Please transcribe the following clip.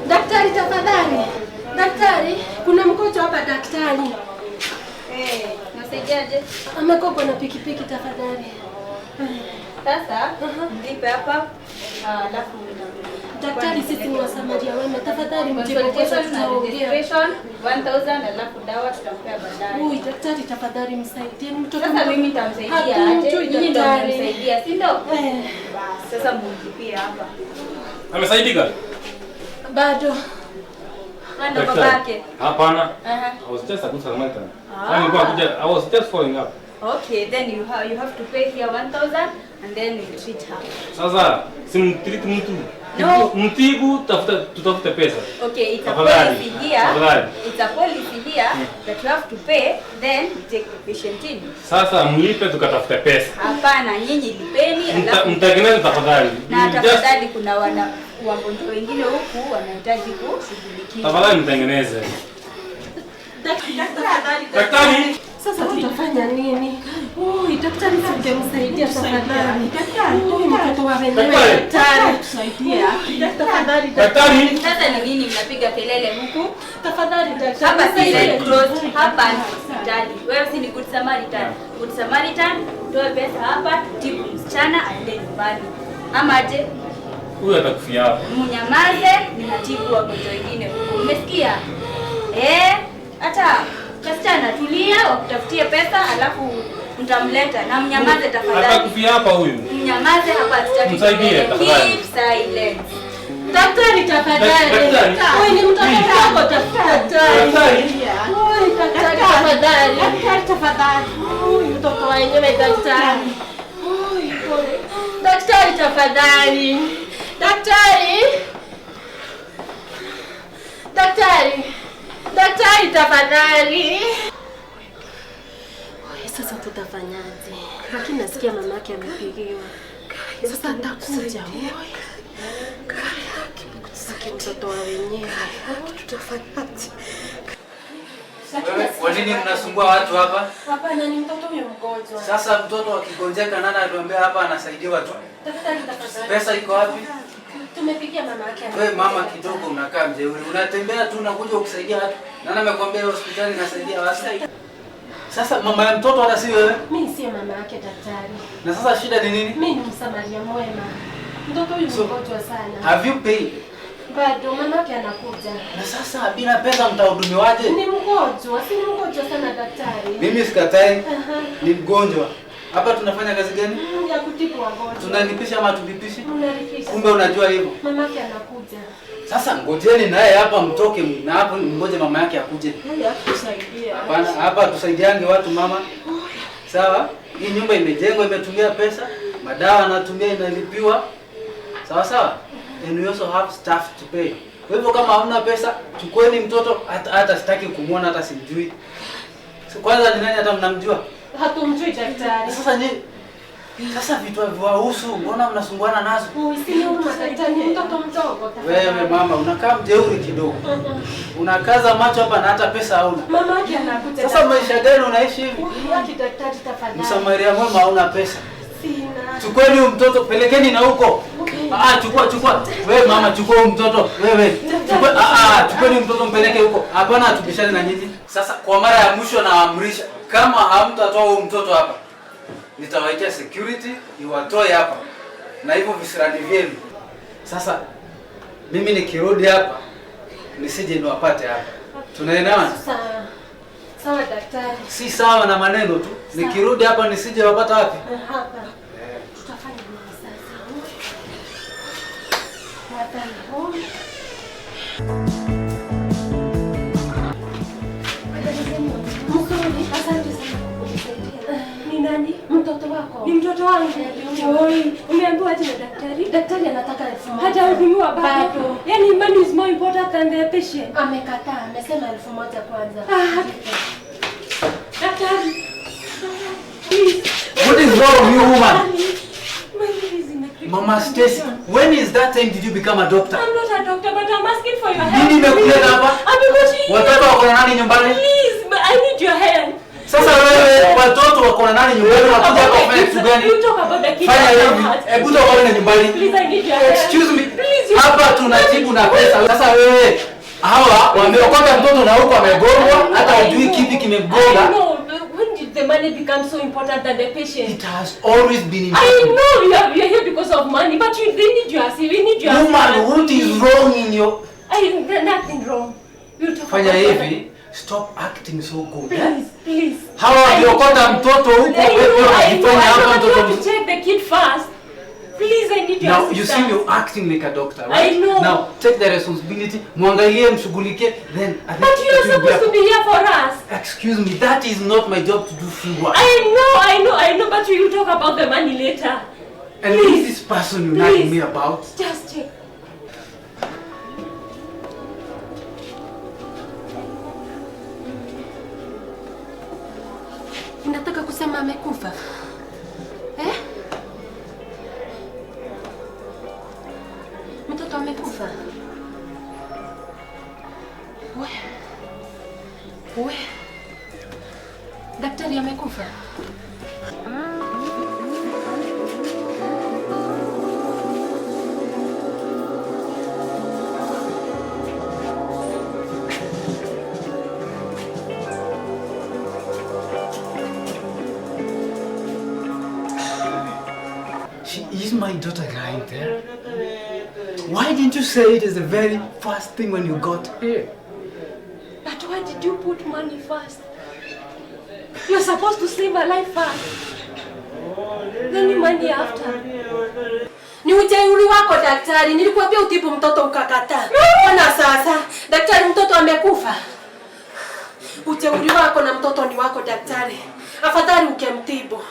Daktari tafadhali. Daktari, kuna mkojo hapa daktari. Nasaidiaje? Amekopa na pikipiki tafadhali. Sasa nipe hapa. Alafu daktari, sisi ni wasamaria wema. Tafadhali mjibu kesho tutaongea. 1000 alafu dawa tutampea baadaye. Ui, daktari tafadhali msaidie mtoto. Sasa mimi nitamsaidia aje? Nyinyi ndio mnisaidia, si ndio? Sasa mlipie hapa. Amesaidika? Bado. Ndio babake. Hapana. I was just a good Samaritan. I was just following up. Okay, then you have to pay here 1000 and then we treat her. Sasa simtreat mtu. No. Mtibu tutafute pesa. Okay, it's a policy here. It's a policy here that you have to pay, then you take the patient in. Sasa mlipe tukatafute pesa. Hapana, nyinyi lipeni alafu mtageneza tafadhali. Na tafadhali kuna wagonjwa wengine huku wanahitaji kushughulikiwa. Tafadhali mtengeneze. Daktari. Sasa tutafanya nini? Ui, daktari singemsaidia tafadhali. Ui, mtoto wa wenyewe daktari. Tusaidia. Tafadhali daktari. Sasa ni nini mnapiga kelele huku? Tafadhali daktari. Hapa si Red Cross, hapa ni hospitali. Wewe si ni Good Samaritan. Good Samaritan, toa pesa hapa, tibu msichana aende nyumbani. Ama aje? Huyu atakufia hapa. Mnyamaze, ninatibu wagonjwa wengine huko. Umesikia? Hata kasichana tulia, wakutafutie pesa alafu mtamleta na mnyamaze tafadhali. Atakufia hapa huyu. Mnyamaze hapa tutaki. Msaidie tafadhali. Keep silence. Daktari tafadhali. Wewe ni mtoto wako tafadhali. Oi, daktari tafadhali. Daktari tafadhali. Oi, mtoto wa wenyewe daktari. Oi, pole. Daktari tafadhali. Daktari. Daktari. Daktari tafadhali. Oi, sasa tutafanyaje? Lakini nasikia mama yake amepigiwa. Sasa nitakuja. Oi. Mtoto wa wenyewe. Tutafanyaje? Kwa nini mnasumbua watu hapa? Hapana, ni mtoto huyo mgonjwa. Sasa mtoto akigonjeka nani atuambia hapa anasaidiwa tu? Daktari tafadhali. Pesa iko wapi? Tumepigia mama yake. Wewe mama kidogo unakaa mjeuri. Unatembea tu unakuja kusaidia watu. Nani amekwambia hospitali inasaidia watu? Sasa mama ya mtoto hata si wewe? Mimi sio mama yake daktari. Na sasa shida ni nini? Mimi ni msamaria mwema. Mtoto huyu mgonjwa sana. Have you paid? Bado mama yake anakuja. Na sasa bila pesa mtahudumiwaje? Ni mgonjwa, si ni mgonjwa sana daktari. Mimi sikatai. Ni mgonjwa. Hapa tunafanya kazi gani? Ya kutibu wagonjwa. Tunalipisha ama tulipishi? Tunalipisha. Kumbe unajua hivyo. Mama yake anakuja. Sasa ngojeni naye hapa mtoke na hapo ngoje mama yake akuje. Haya kusaidia. Hapana, hapa tusaidiange watu mama. Sawa? Hii nyumba imejengwa imetumia pesa, madawa anatumia inalipiwa. Sawa sawa? And we also have staff to pay. Kwa hivyo kama hamna pesa, chukueni mtoto hata sitaki kumuona hata simjui. Kwanza ni nani hata mnamjua? Hatumjui daktari. Sasa vitu haviwahusu, mbona mnasumbuana nazo? Usini daktari, mtoto mdogo tafadhali. Wewe mama unakaa mjeuri kidogo. Unakaza macho hapa na hata pesa hauna. Mama yake anakuja. Sasa maisha gani unaishi hivi? Yaki daktari tafadhali. Msamaria mwema hauna pesa. Sina. Chukueni huyu mtoto pelekeni na huko. Chukua. Wewe mama chukua huyu mtoto. Wewe. Chukueni mtoto mpeleke huko. Hapana tupishane na nyinyi. Sasa kwa mara ya mwisho naamrisha kama hamtatoa huyu mtoto hapa, nitawaitia security iwatoe hapa. Na hivyo visirani vyenu. Sasa mimi nikirudi hapa nisije niwapate hapa. Tunaelewana? Sawa daktari. Si sawa na maneno tu. Nikirudi hapa nisije wapata wapi? Hapa. Tutafanya nini sasa? Hapa. Mzuri, asante sana kwa kunisaidia. Ni nani? Mtoto wako. wako? Ni mtoto wangu. Oi, umeambiwa aje na daktari? Daktari anataka 1000. Hajahudumiwa bado. Yaani money is more important than the patient. Amekataa, amesema 1000 kwanza. Daktari. Please. What is wrong with you, woman? Mama Stacy, when is that time did you become a doctor? I'm not a doctor, but I'm asking for your help. Nini nimekuleta hapa? Watoto wako na nani nyumbani? Please, I need your help. Sasa wewe watoto wako na nani nyumbani? Unakuja hapa kufanya kitu gani? Fanya hivi. Hebu toka nyumbani. Please, I need your help. Excuse me. Hapa tunatibu na pesa. Sasa wewe hawa wameokota mtoto na huko amegongwa, hata hujui kipi kimemgonga. When did the money become so important than the patient? It has always been important. I know you are here because of money, but they need your assistance. We need your assistance. Woman, what is wrong in your... There's nothing wrong. We'll talk Fanya about hivi. Stop acting so good. Please, please. Hawa wameokota mtoto huko, wewe unajifanya hapa mtoto. I want to check the kid first. Please, I need your assistance. Now, you see you're acting like a doctor, right? I know. Now, take the responsibility. Muangalie, mshughulikie, then... But you're supposed to be here for us. Excuse me, that is not my job to do free work. I know, but we will talk about the money later. And who is this person you're nagging me about? Just check. Unataka kusema amekufa? Eh? Mtoto amekufa? We. Daktari amekufa? Is my daughter right there? Why didn't you say it as the very first thing when you got here? But why did you put money first? You're supposed to save a life first. Then money after. Ni ujeuri wako daktari, nilikuambia utibu mtoto ukakataa. Ona sasa, daktari mtoto amekufa. Ujeuri wako na mtoto ni wako daktari. Afadhali ukemtibu.